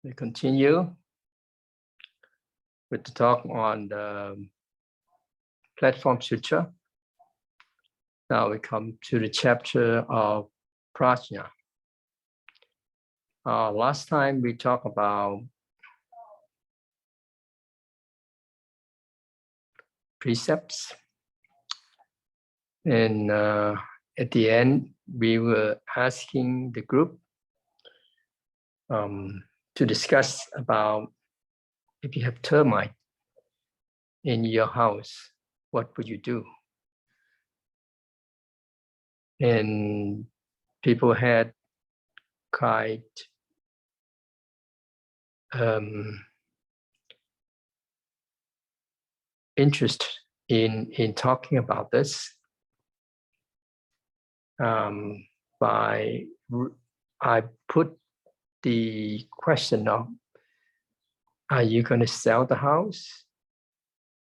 We continue with the talk on the Platform Sutra. Now we come to the chapter of Prajna. Last time we talked about precepts, and at the end we were asking the group to discuss about if you have termite in your house, what would you do? And people had quite interest in talking about this. I put the question of, are you going to sell the house,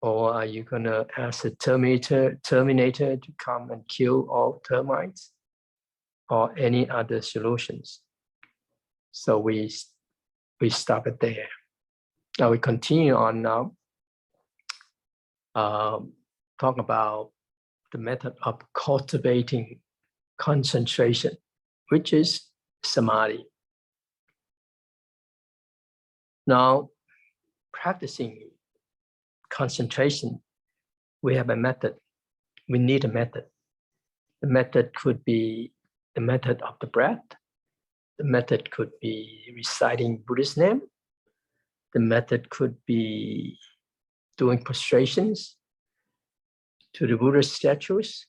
or are you going to ask a terminator to come and kill all termites, or any other solutions? So we stop it there. Now we continue on now. Talk about the method of cultivating concentration, which is samadhi. Now, practicing concentration, we have a method. We need a method. The method could be the method of the breath. The method could be reciting Buddha's name. The method could be doing prostrations to the Buddha statues.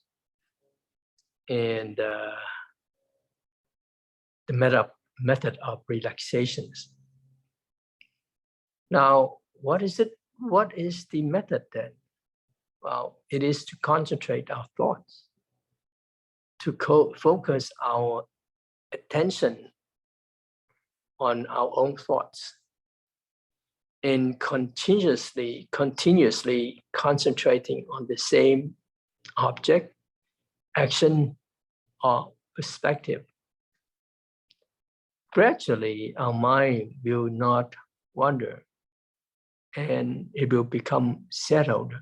And the method of relaxations. Now, what is it? What is the method then? Well, it is to concentrate our thoughts, to focus our attention on our own thoughts, and continuously concentrating on the same object, action, or perspective. Gradually, our mind will not wander, and it will become settled,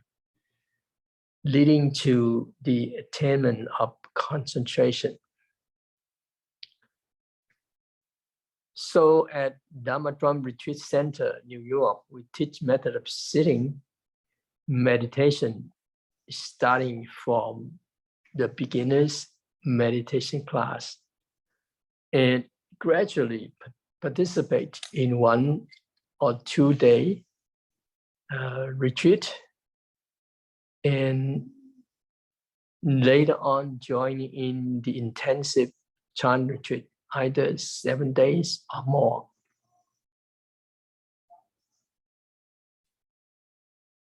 leading to the attainment of concentration. So at Dharma Retreat Center, New York, we teach method of sitting meditation, starting from the beginner's meditation class, and gradually participate in 1 or 2 day retreat, and later on joining in the intensive chant retreat, either 7 days or more.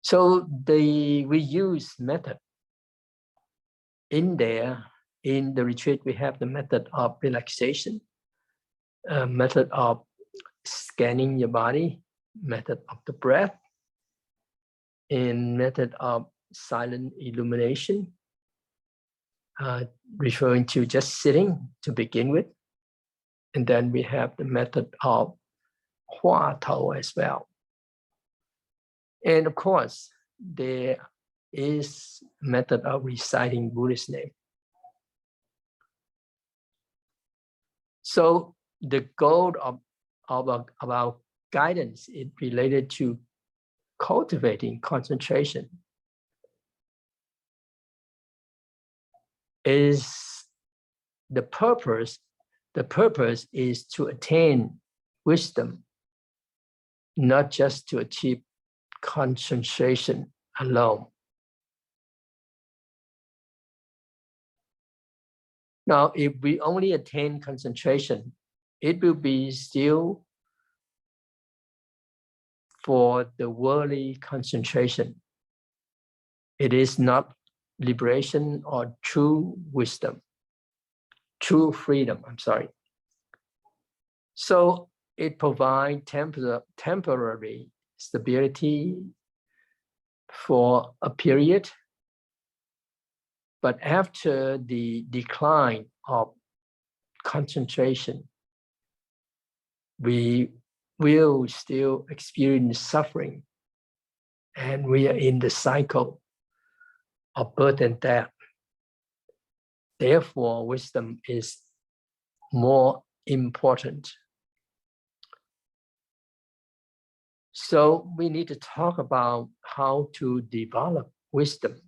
So we use method. In there, in the retreat, we have the method of relaxation, method of scanning your body, method of the breath, and method of silent illumination, referring to just sitting to begin with. And then we have the method of Hua Tao as well. And of course, there is method of reciting Buddha's name. So the goal of our guidance is related to cultivating concentration. Is the purpose is to attain wisdom, not just to achieve concentration alone. Now, if we only attain concentration, it will be still for the worldly concentration. It is not liberation or true wisdom, true freedom, So it provides temporary stability for a period, but after the decline of concentration, we will still experience suffering, and we are in the cycle of birth and death. Therefore, wisdom is more important. So we need to talk about how to develop wisdom.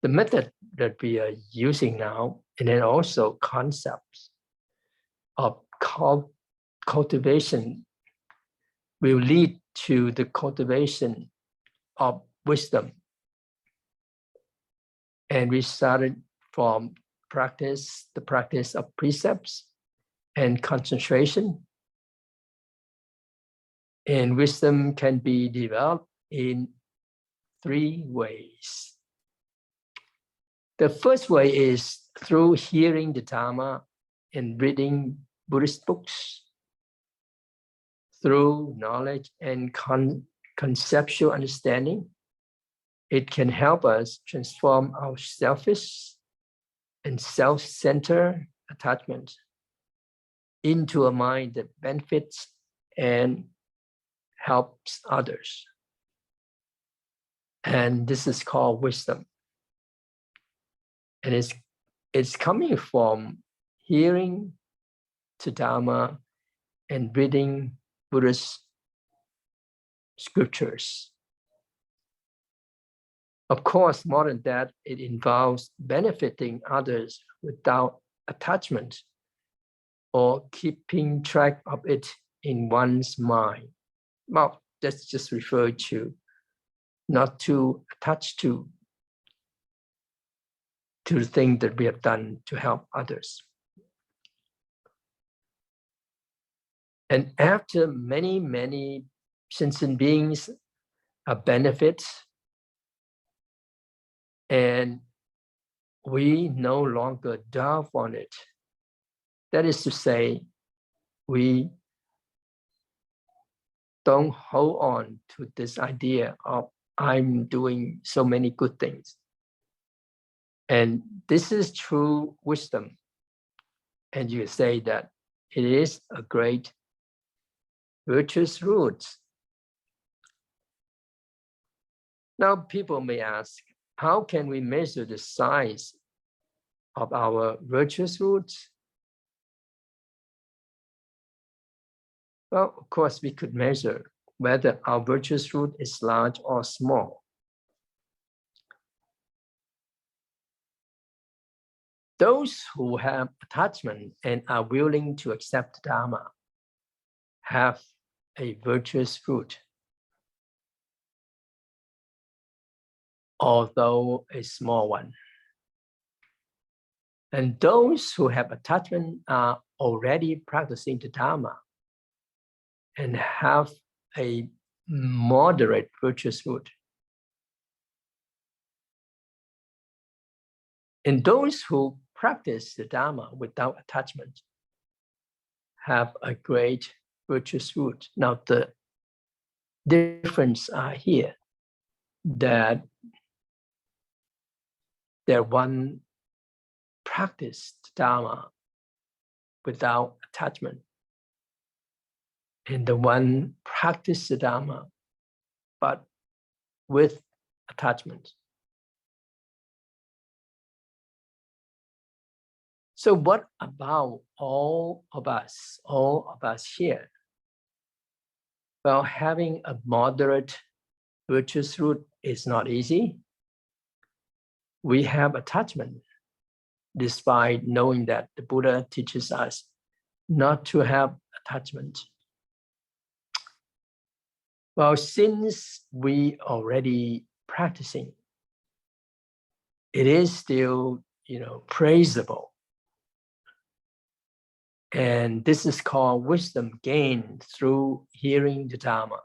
The method that we are using now, and then also concepts of cultivation, will lead to the cultivation of wisdom. And we started from the practice of precepts and concentration. And wisdom can be developed in 3 ways. The first way is through hearing the Dharma and reading Buddhist books. Through knowledge and conceptual understanding, it can help us transform our selfish and self-centered attachment into a mind that benefits and helps others. And this is called wisdom. And it's coming from hearing the Dharma and reading Buddhist scriptures. Of course, more than that, it involves benefiting others without attachment or keeping track of it in one's mind. Well, that's just referred to not to attach to the thing that we have done to help others. And after many sentient beings benefit, and we no longer dwell on it. That is to say, we don't hold on to this idea of I'm doing so many good things. And this is true wisdom. And you say that it is a great virtuous root. Now people may ask, how can we measure the size of our virtuous roots? Well, of course, we could measure whether our virtuous root is large or small. Those who have attachment and are willing to accept Dharma have a virtuous root, although a small one. And those who have attachment are already practicing the Dharma and have a moderate virtuous root. And those who practice the Dharma without attachment have a great virtuous root. Now the difference are here, that one practiced Dharma without attachment, and the one practiced the Dharma but with attachment. So what about all of us here? Well, having a moderate virtuous root is not easy. We have attachment, despite knowing that the Buddha teaches us not to have attachment. Well, since we already practicing, it is still, praisable. And this is called wisdom gained through hearing the Dharma.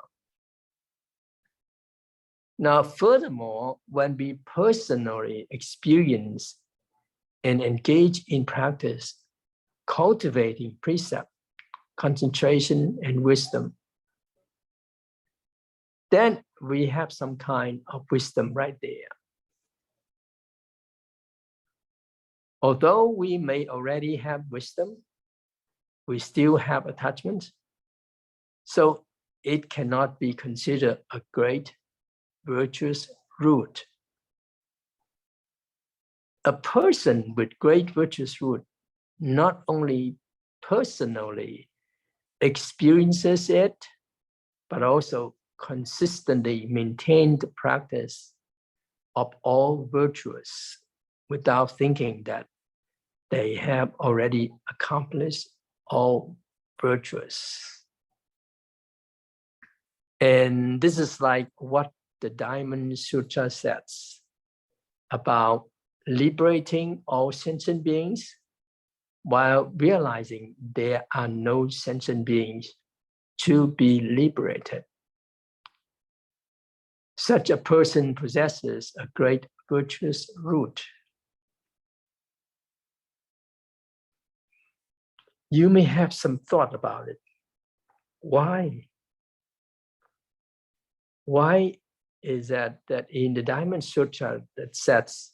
Now, furthermore, when we personally experience and engage in practice, cultivating precept, concentration, and wisdom, then we have some kind of wisdom right there. Although we may already have wisdom, we still have attachments. So it cannot be considered a great virtuous root. A person with great virtuous root not only personally experiences it, but also consistently maintain the practice of all virtuous without thinking that they have already accomplished all virtuous. And this is like what the Diamond Sutra says about liberating all sentient beings while realizing there are no sentient beings to be liberated. Such a person possesses a great virtuous root. You may have some thought about it. Why? Why is that in the Diamond Sutra that says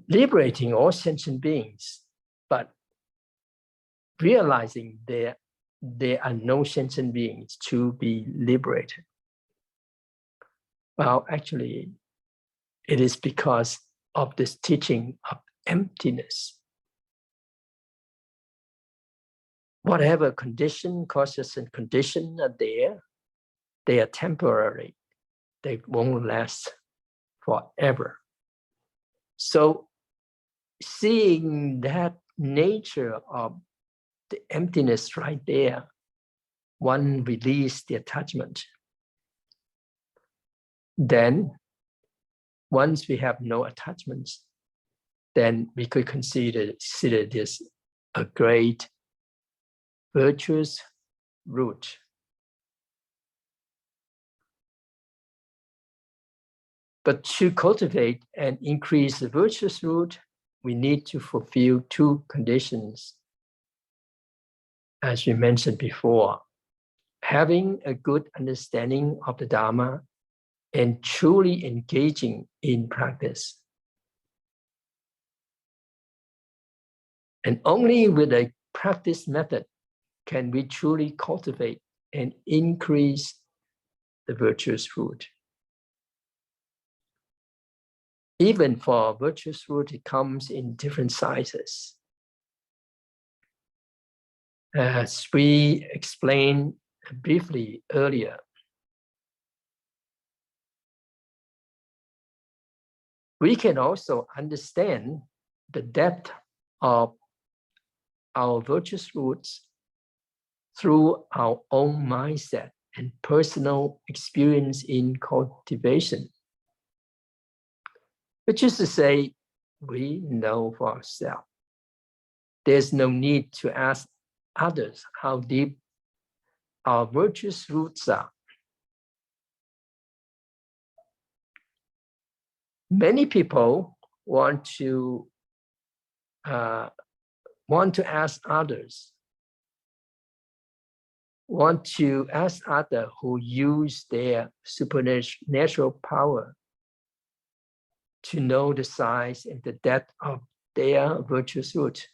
liberating all sentient beings, but realizing there are no sentient beings to be liberated? Well, actually, it is because of this teaching of emptiness. Whatever condition, causes and condition are there, they are temporary. They won't last forever. So seeing that nature of the emptiness right there, one release the attachment. Then, once we have no attachments, then we could consider this a great virtuous root. But to cultivate and increase the virtuous root, we need to fulfill two conditions. As we mentioned before, having a good understanding of the Dharma and truly engaging in practice. And only with a practice method can we truly cultivate and increase the virtuous root. Even for virtuous root, it comes in different sizes. As we explained briefly earlier, we can also understand the depth of our virtuous roots through our own mindset and personal experience in cultivation. Which is to say, we know for ourselves. There's no need to ask others how deep our virtuous roots are. Many people want to ask others, who use their supernatural power to know the size and the depth of their virtuous root.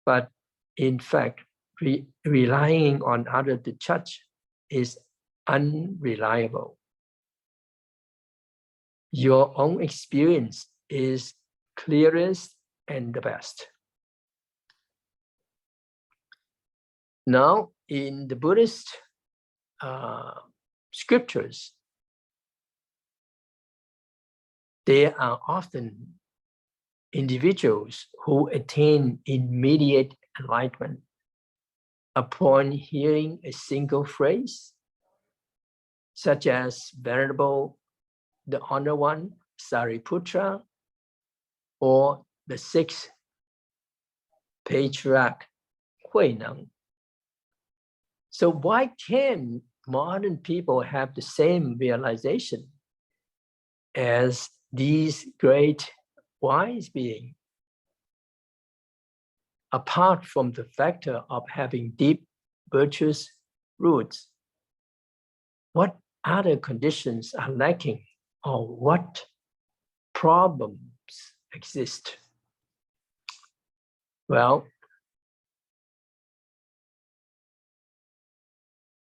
But in fact, relying on others to judge is unreliable. Your own experience is clearest and the best. Now, in the Buddhist scriptures, there are often individuals who attain immediate enlightenment upon hearing a single phrase, such as Venerable, the Honored One, Sariputra, or the sixth patriarch, Huineng. So why can't modern people have the same realization as these great wise beings? Apart from the factor of having deep virtuous roots, what other conditions are lacking, or what problems exist? Well,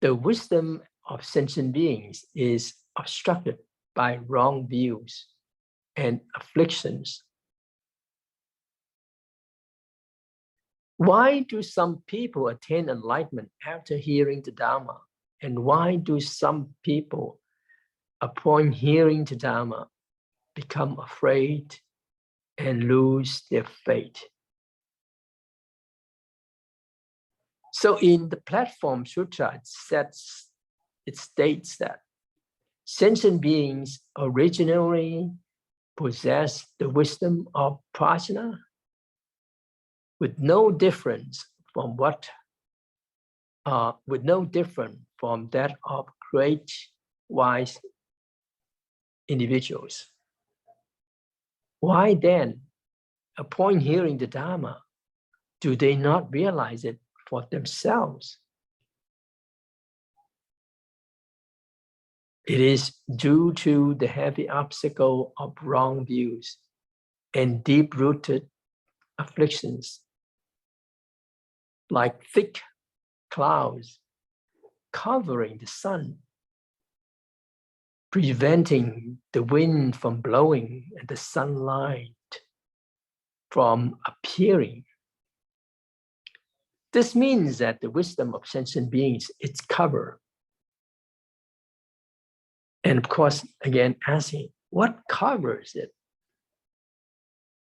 the wisdom of sentient beings is obstructed by wrong views and afflictions. Why do some people attain enlightenment after hearing the Dharma? And why do some people, upon hearing the Dharma, become afraid and lose their faith? So in the Platform Sutra, it states that sentient beings originally possess the wisdom of prajna with no difference from that of great wise individuals. Why then, upon hearing the Dharma, do they not realize it for themselves? It is due to the heavy obstacle of wrong views and deep-rooted afflictions, like thick clouds covering the sun, preventing the wind from blowing and the sunlight from appearing. This means that the wisdom of sentient beings is covered. And of course, again, asking, what covers it?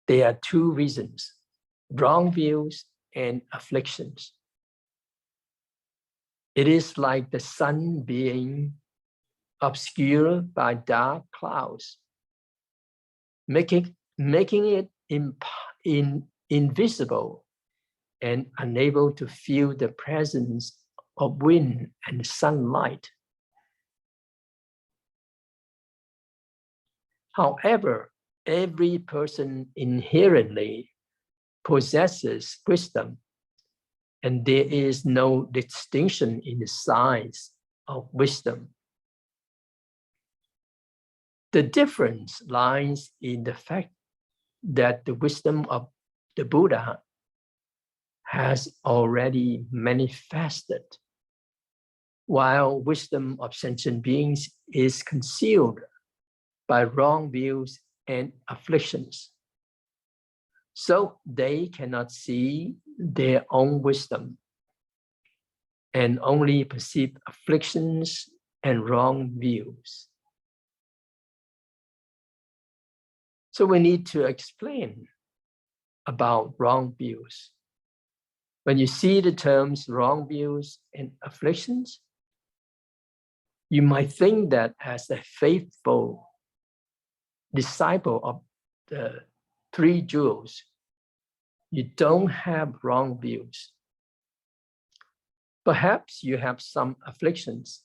There are two reasons: wrong views and afflictions. It is like the sun being obscured by dark clouds, making it invisible and unable to feel the presence of wind and sunlight. However, every person inherently possesses wisdom, and there is no distinction in the size of wisdom. The difference lies in the fact that the wisdom of the Buddha has already manifested, while wisdom of sentient beings is concealed by wrong views and afflictions. So they cannot see their own wisdom and only perceive afflictions and wrong views. So we need to explain about wrong views. When you see the terms wrong views and afflictions, you might think that as a faithful disciple of the three jewels, you don't have wrong views. Perhaps you have some afflictions,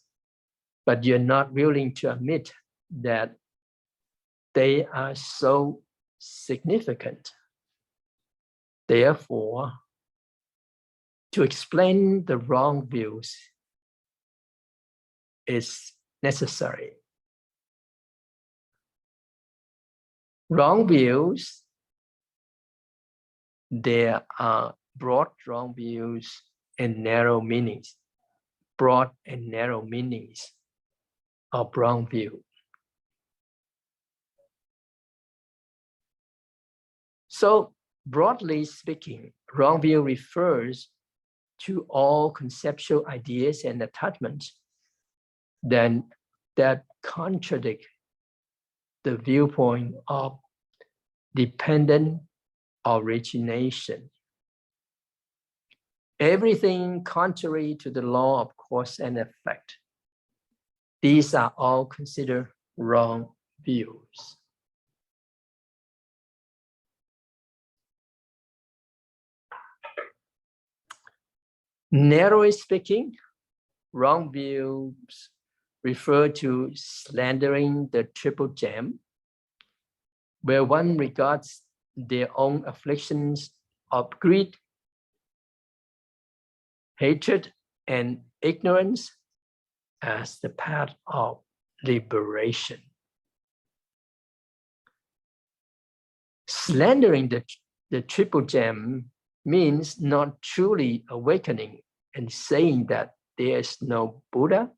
but you're not willing to admit that they are so significant. Therefore, to explain the wrong views is necessary. Wrong views, there are broad wrong views and narrow meanings, broad and narrow meanings of wrong view. So broadly speaking, wrong view refers to all conceptual ideas and attachments that contradict the viewpoint of dependent origination. Everything contrary to the law of cause and effect. These are all considered wrong views. Narrowly speaking, wrong views refer to slandering the triple gem, where one regards their own afflictions of greed, hatred, and ignorance as the path of liberation. Slandering the triple gem means not truly awakening and saying that there is no Buddha,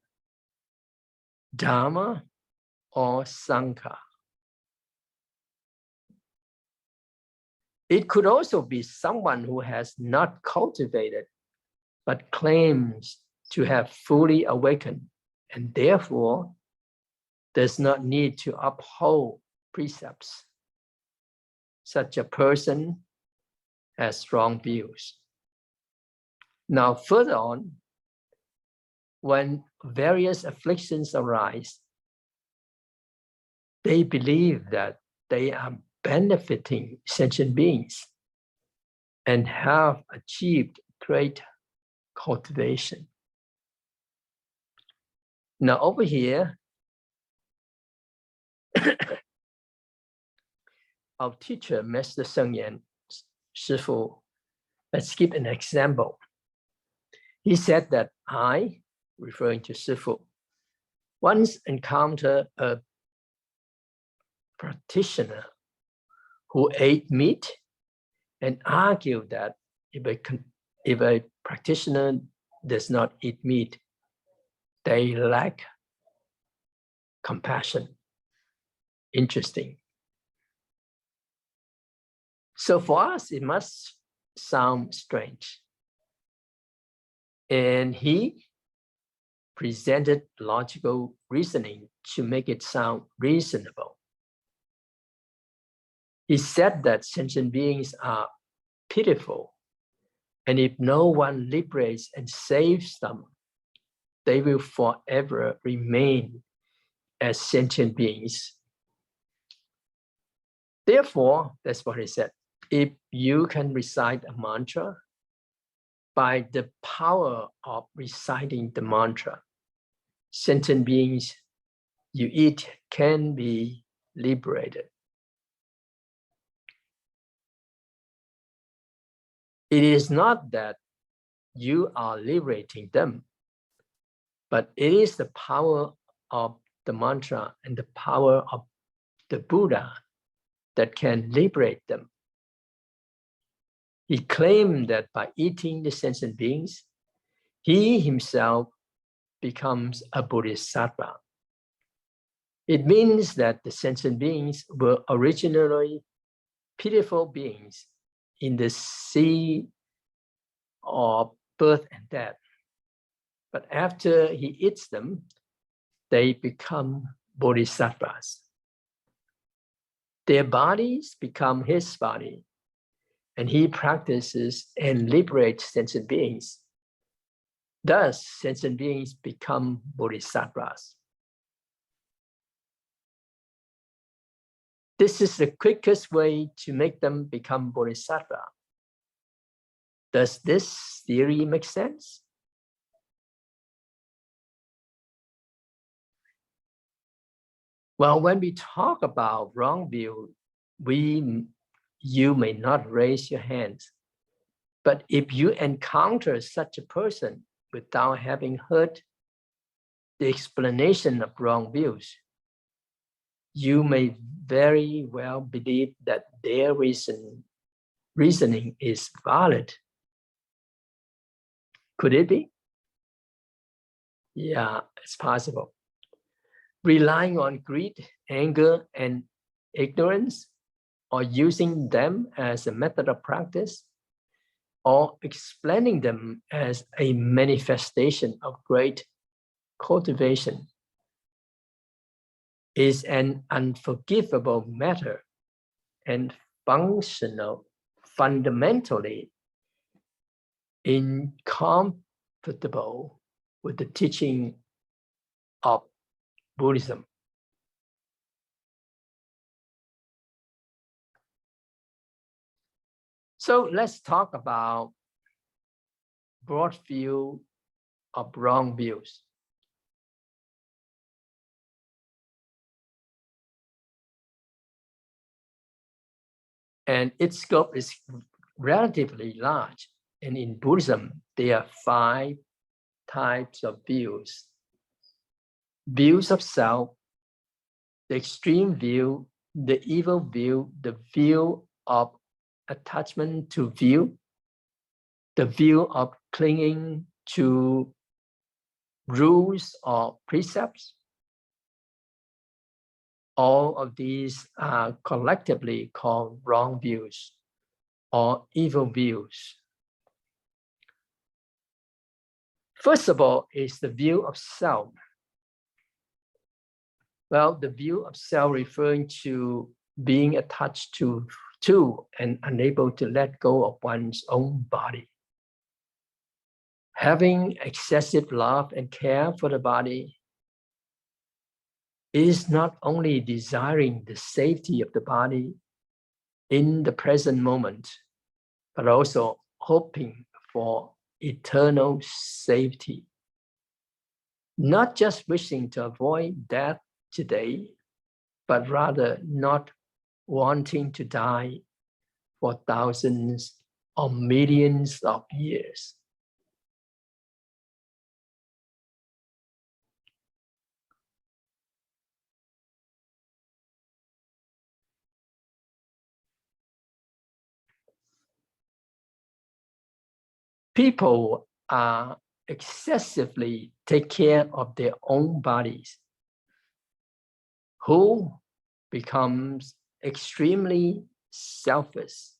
Dharma, or Sangha. It could also be someone who has not cultivated but claims to have fully awakened and therefore does not need to uphold precepts. Such a person has strong views. Now, further on, when various afflictions arise, they believe that they are benefiting sentient beings and have achieved great cultivation. Now, over here, our teacher, Master Sheng Yan, Shifu, let's give an example. He said that I, referring to Shifu, once encountered a practitioner who ate meat and argued that if a practitioner does not eat meat, they lack compassion. Interesting. So for us, it must sound strange. And he presented logical reasoning to make it sound reasonable. He said that sentient beings are pitiful, and if no one liberates and saves them, they will forever remain as sentient beings. Therefore, that's what he said. If you can recite a mantra, by the power of reciting the mantra, sentient beings you eat can be liberated. It is not that you are liberating them, but it is the power of the mantra and the power of the Buddha that can liberate them. He claimed that by eating the sentient beings, he himself becomes a bodhisattva. It means that the sentient beings were originally pitiful beings in the sea of birth and death. But after he eats them, they become bodhisattvas. Their bodies become his body, and he practices and liberates sentient beings. Thus, sentient beings become bodhisattvas. This is the quickest way to make them become bodhisattva. Does this theory make sense? Well, when we talk about wrong view, you may not raise your hands. But if you encounter such a person without having heard the explanation of wrong views, you may very well believe that their reasoning is valid. Could it be? Yeah, it's possible. Relying on greed, anger, and ignorance, or using them as a method of practice, or explaining them as a manifestation of great cultivation, is an unforgivable matter and fundamentally incompatible with the teaching of Buddhism. So let's talk about broad view of wrong views. And its scope is relatively large. And in Buddhism, there are 5 types of views. Views of self, the extreme view, the evil view, the view of attachment to view, the view of clinging to rules or precepts. All of these are collectively called wrong views or evil views. First of all is the view of self. Well, the view of self referring to being attached to and unable to let go of one's own body. Having excessive love and care for the body is not only desiring the safety of the body in the present moment, but also hoping for eternal safety. Not just wishing to avoid death today, but rather not wanting to die for thousands or millions of years. People are excessively take care of their own bodies, who becomes extremely selfish.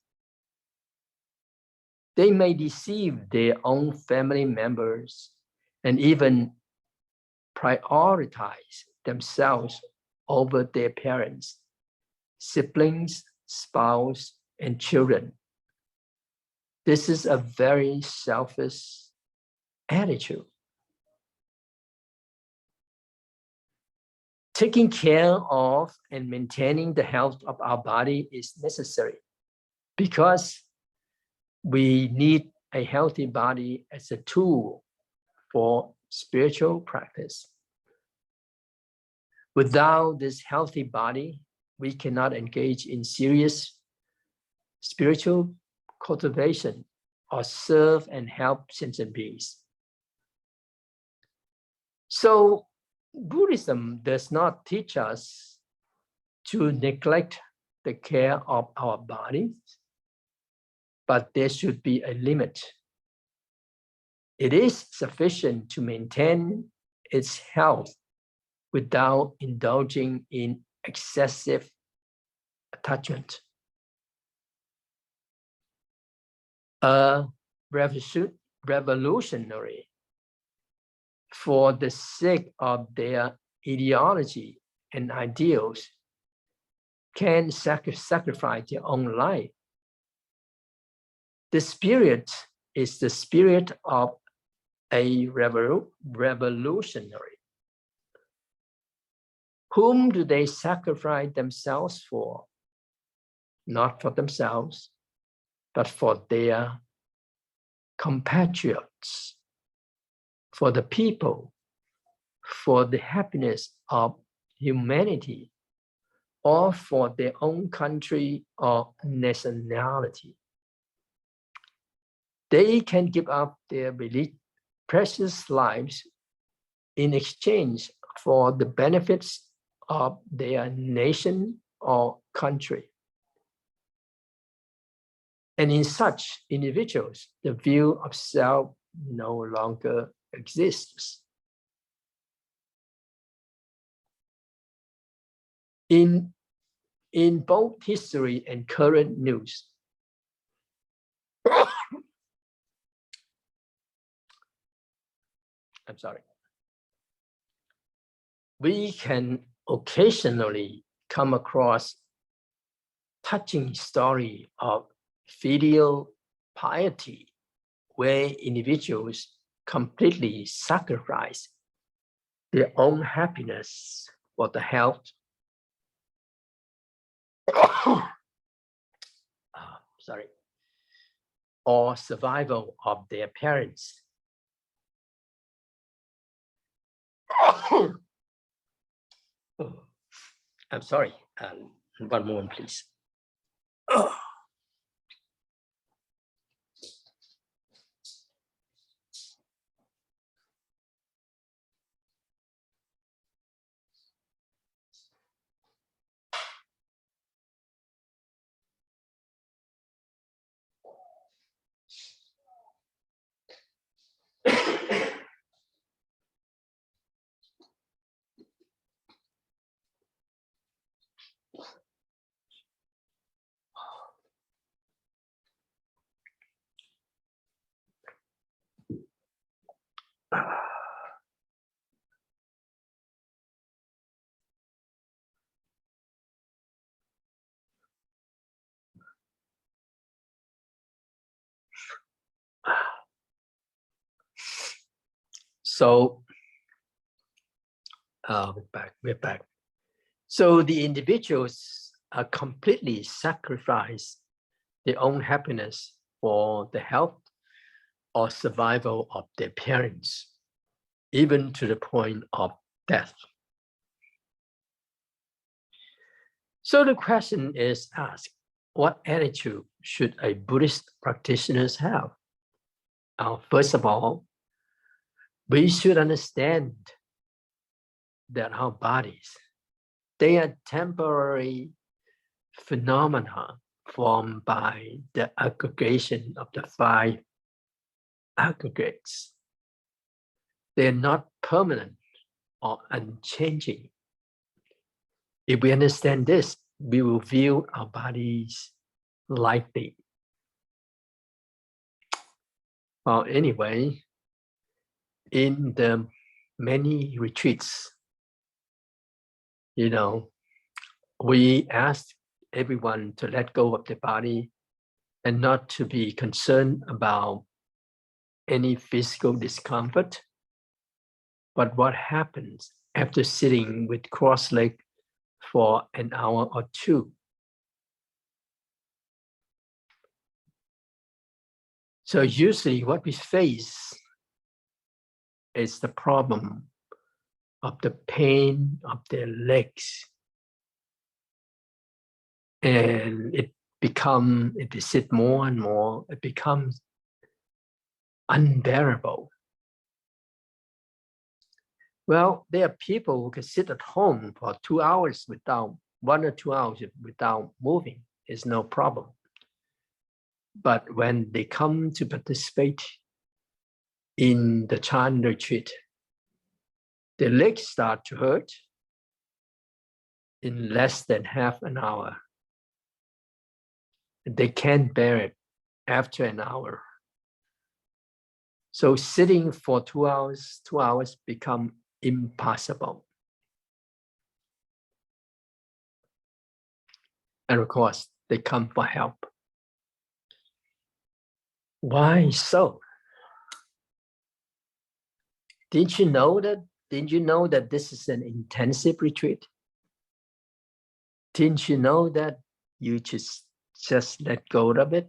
They may deceive their own family members and even prioritize themselves over their parents, siblings, spouse, and children. This is a very selfish attitude. Taking care of and maintaining the health of our body is necessary because we need a healthy body as a tool for spiritual practice. Without this healthy body, we cannot engage in serious spiritual cultivation or serve and help sentient beings. So Buddhism does not teach us to neglect the care of our bodies, but there should be a limit. It is sufficient to maintain its health without indulging in excessive attachment. A revolutionary, for the sake of their ideology and ideals, can sacrifice their own life. The spirit is the spirit of a revolutionary. Whom do they sacrifice themselves for? Not for themselves, but for their compatriots, for the people, for the happiness of humanity, or for their own country or nationality. They can give up their precious lives in exchange for the benefits of their nation or country. And in such individuals, the view of self no longer exists. In both history and current news, I'm sorry, we can occasionally come across touching story of filial piety, where individuals completely sacrifice their own happiness for the health or survival of their parents. I'm sorry, one moment, please. So we're back. So the individuals are completely sacrifice their own happiness for the health or survival of their parents, even to the point of death. So the question is asked, what attitude should a Buddhist practitioner have? First of all, we should understand that our bodies, they are temporary phenomena formed by the aggregation of the five aggregates. They're not permanent or unchanging. If we understand this, we will view our bodies lightly. Well, anyway, in the many retreats, we ask everyone to let go of the body and not to be concerned about any physical discomfort. But what happens after sitting with crossed legs for an hour or two? So usually what we face is the problem of the pain of their legs. And if they sit more and more, it becomes unbearable. Well, there are people who can sit at home for 2 hours without, 1 or 2 hours without moving. It's no problem. But when they come to participate in the Chan retreat, their legs start to hurt in less than half an hour. They can't bear it after an hour. So sitting for 2 hours become impossible. And of course, they come for help. Why so? Didn't you know that this is an intensive retreat? Didn't you know that you just let go of it?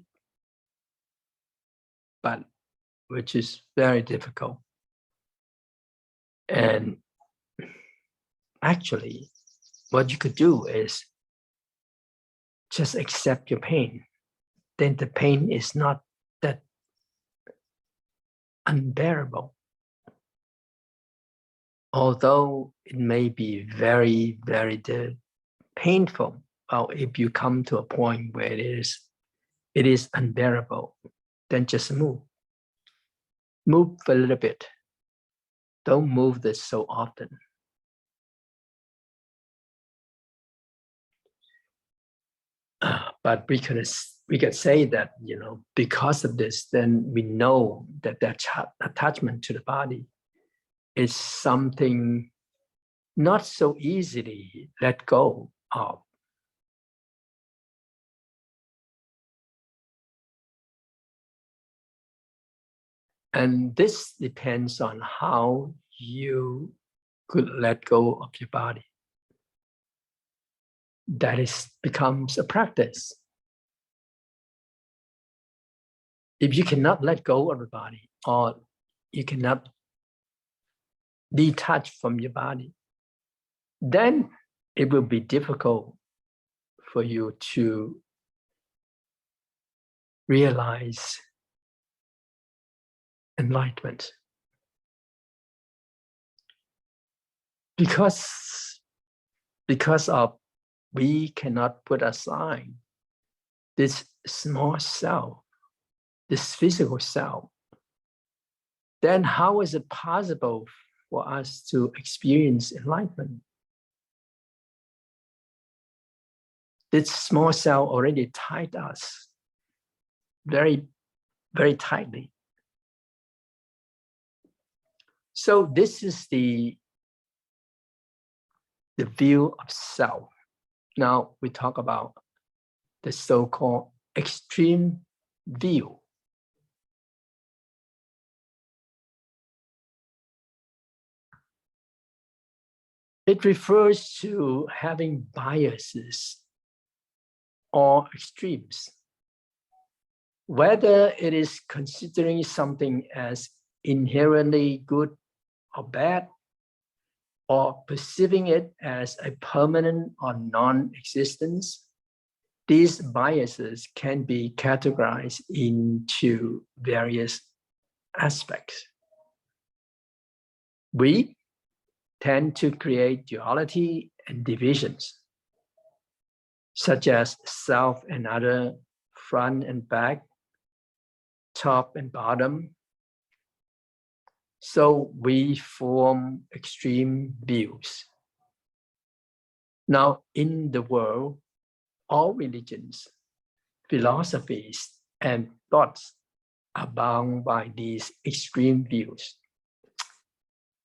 But which is very difficult. And actually, what you could do is just accept your pain. Then the pain is not that unbearable. Although it may be very, very painful, well, if you come to a point where it is unbearable, then just move. Move a little bit. Don't move this so often. But we can say that, because of this, then we know that attachment to the body is something not so easily let go of. And this depends on how you could let go of your body. That becomes a practice. If you cannot let go of the body, or you cannot detach from your body, then it will be difficult for you to realize enlightenment. Because of we cannot put aside this small self, this physical self, then how is it possible for us to experience enlightenment? This small self already tied us very, very tightly. So this is the view of self. Now we talk about the so-called extreme view. It refers to having biases or extremes, whether it is considering something as inherently good or bad, or perceiving it as a permanent or non-existence. These biases can be categorized into various aspects. We tend to create duality and divisions, such as self and other, front and back, top and bottom. So we form extreme views. Now, in the world, all religions, philosophies, and thoughts are bound by these extreme views.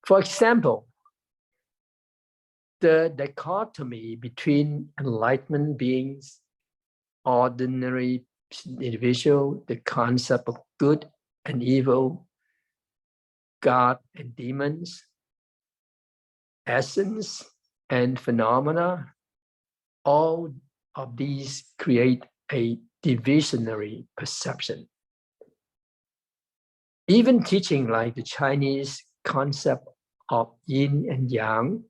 For example, the dichotomy between enlightenment beings, ordinary individual, the concept of good and evil, God and demons, essence and phenomena, all of these create a divisionary perception. Even teaching like the Chinese concept of yin and yang,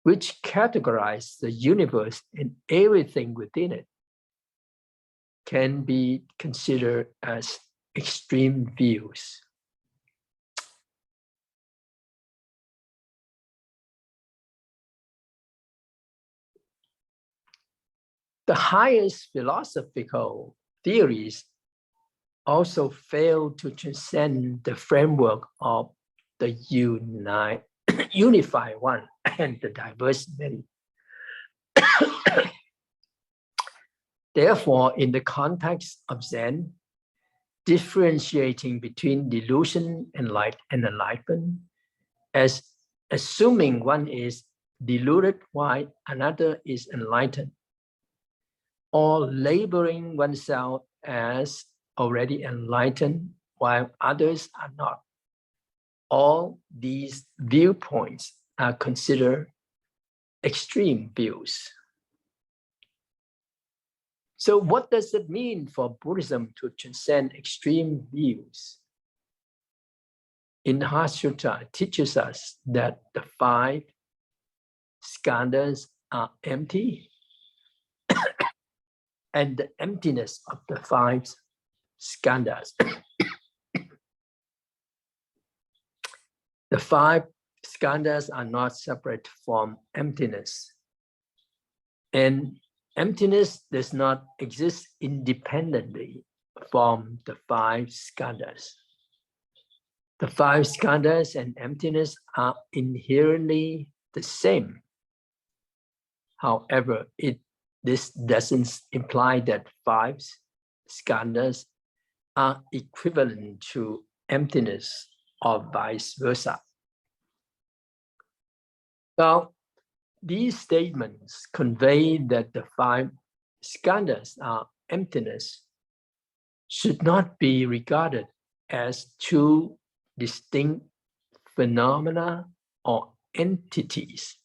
which categorize the universe and everything within it, can be considered as extreme views. The highest philosophical theories also fail to transcend the framework of the unified one and the diverse many. Therefore, in the context of Zen, differentiating between delusion and light and enlightenment, as assuming one is deluded while another is enlightened, or labeling oneself as already enlightened while others are not. All these viewpoints are considered extreme views. So what does it mean for Buddhism to transcend extreme views? In the Heart Sutra, it teaches us that the 5 skandhas are empty, and the emptiness of the 5 skandhas. The 5 skandhas are not separate from emptiness. And emptiness does not exist independently from the 5 skandhas. The 5 skandhas and emptiness are inherently the same. However, this doesn't imply that 5 skandhas are equivalent to emptiness or vice versa. Now, these statements convey that the 5 skandhas are emptiness should not be regarded as 2 distinct phenomena or entities.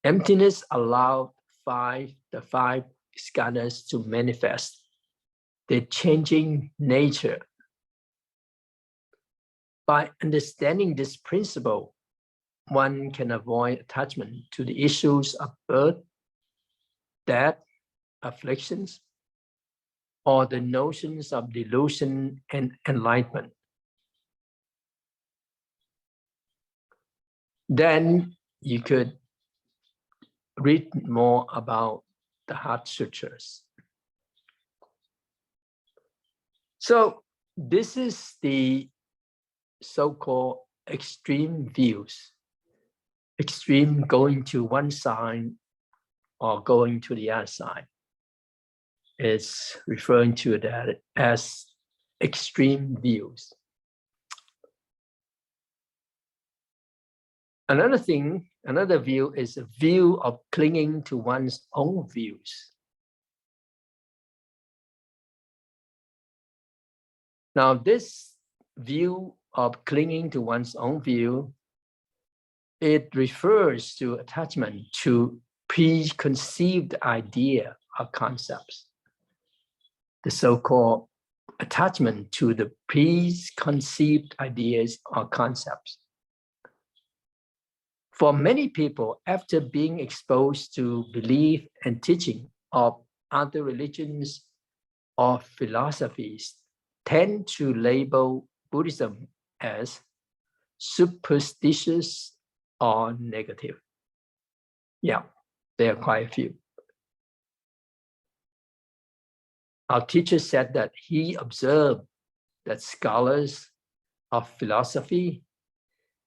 Emptiness allowed the 5 skandhas to manifest their changing nature. By understanding this principle, one can avoid attachment to the issues of birth, death, afflictions, or the notions of delusion and enlightenment. Then you could read more about the Heart Sutras. So this is the so-called extreme views. Extreme going to one side or going to the other side. It's referring to that as extreme views. Another view is a view of clinging to one's own views. Now, this view of clinging to one's own view It refers to attachment to preconceived idea or concepts. The so-called attachment to the preconceived ideas or concepts. For many people, after being exposed to belief and teaching of other religions or philosophies, tend to label Buddhism as superstitious or negative. Yeah, there are quite a few. Our teacher said that he observed that scholars of philosophy,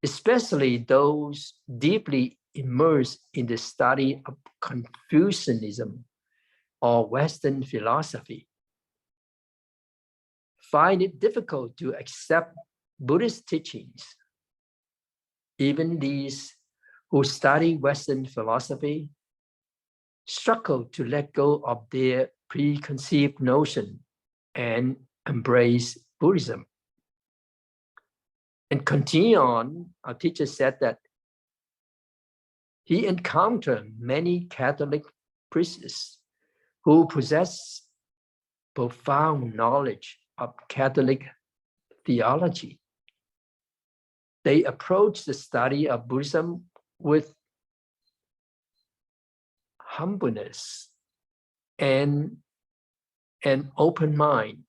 especially those deeply immersed in the study of Confucianism or Western philosophy, find it difficult to accept Buddhist teachings. Even these who study Western philosophy struggle to let go of their preconceived notion and embrace Buddhism. And continue on, our teacher said that he encountered many Catholic priests who possess profound knowledge of Catholic theology. They approach the study of Buddhism with humbleness and an open mind,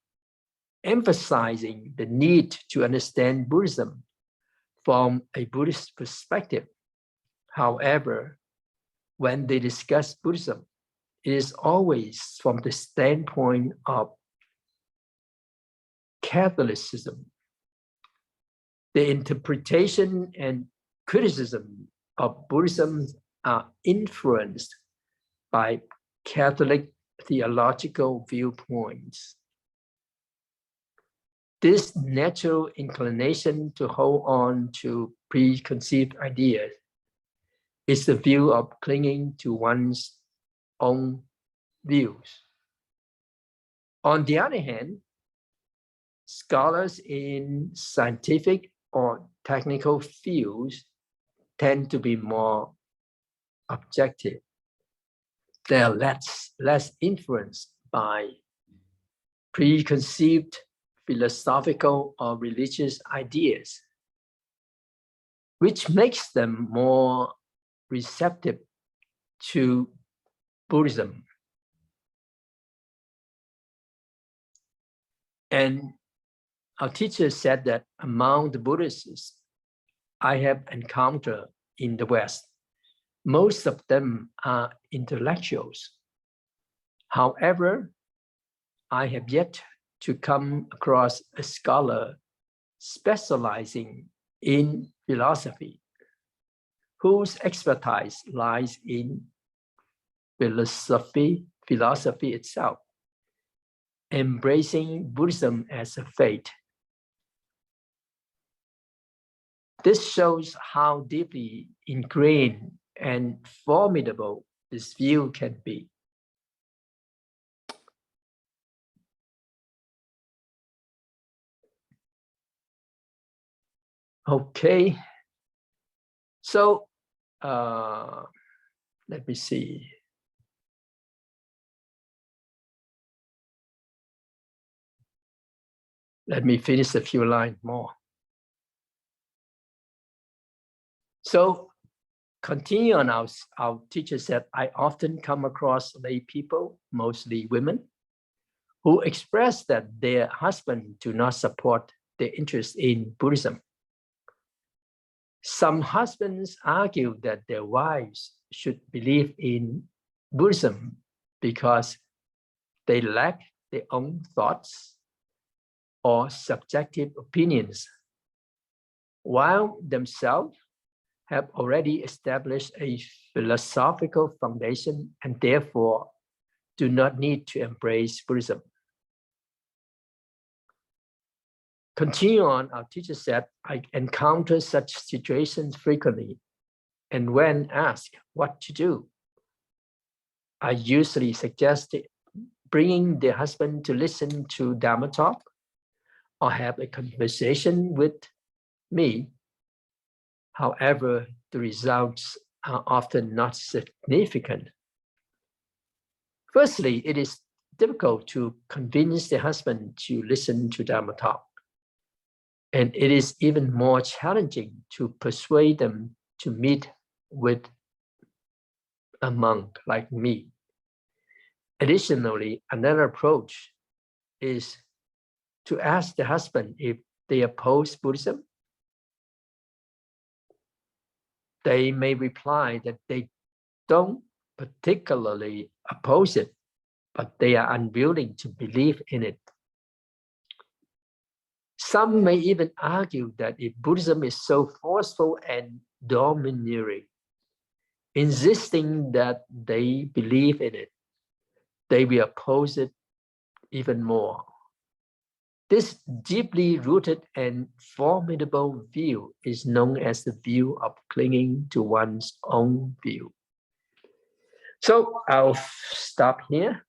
emphasizing the need to understand Buddhism from a Buddhist perspective. However, when they discuss Buddhism, it is always from the standpoint of Catholicism. The interpretation and criticism of Buddhism are influenced by Catholic theological viewpoints. This natural inclination to hold on to preconceived ideas is the view of clinging to one's own views. On the other hand, scholars in scientific or technical fields tend to be more objective. They are less influenced by preconceived philosophical or religious ideas, which makes them more receptive to Buddhism. And our teacher said that among the Buddhists I have encountered in the West, most of them are intellectuals. However, I have yet to come across a scholar specializing in philosophy whose expertise lies in philosophy itself, embracing Buddhism as a faith. This shows how deeply ingrained and formidable this view can be. Okay, so let me see. Let me finish a few lines more. So continue on, our teacher said, I often come across lay people, mostly women, who express that their husbands do not support their interest in Buddhism. Some husbands argue that their wives should believe in Buddhism because they lack their own thoughts or subjective opinions, while themselves have already established a philosophical foundation and therefore do not need to embrace Buddhism. Continue on, our teacher said, I encounter such situations frequently, and when asked what to do, I usually suggest bringing their husband to listen to Dharma talk or have a conversation with me. However, the results are often not significant. Firstly, it is difficult to convince the husband to listen to Dharma talk. And it is even more challenging to persuade them to meet with a monk like me. Additionally, another approach is to ask the husband if they oppose Buddhism. They may reply that they don't particularly oppose it, but they are unwilling to believe in it. Some may even argue that if Buddhism is so forceful and domineering, insisting that they believe in it, they will oppose it even more. This deeply rooted and formidable view is known as the view of clinging to one's own view. So I'll stop here.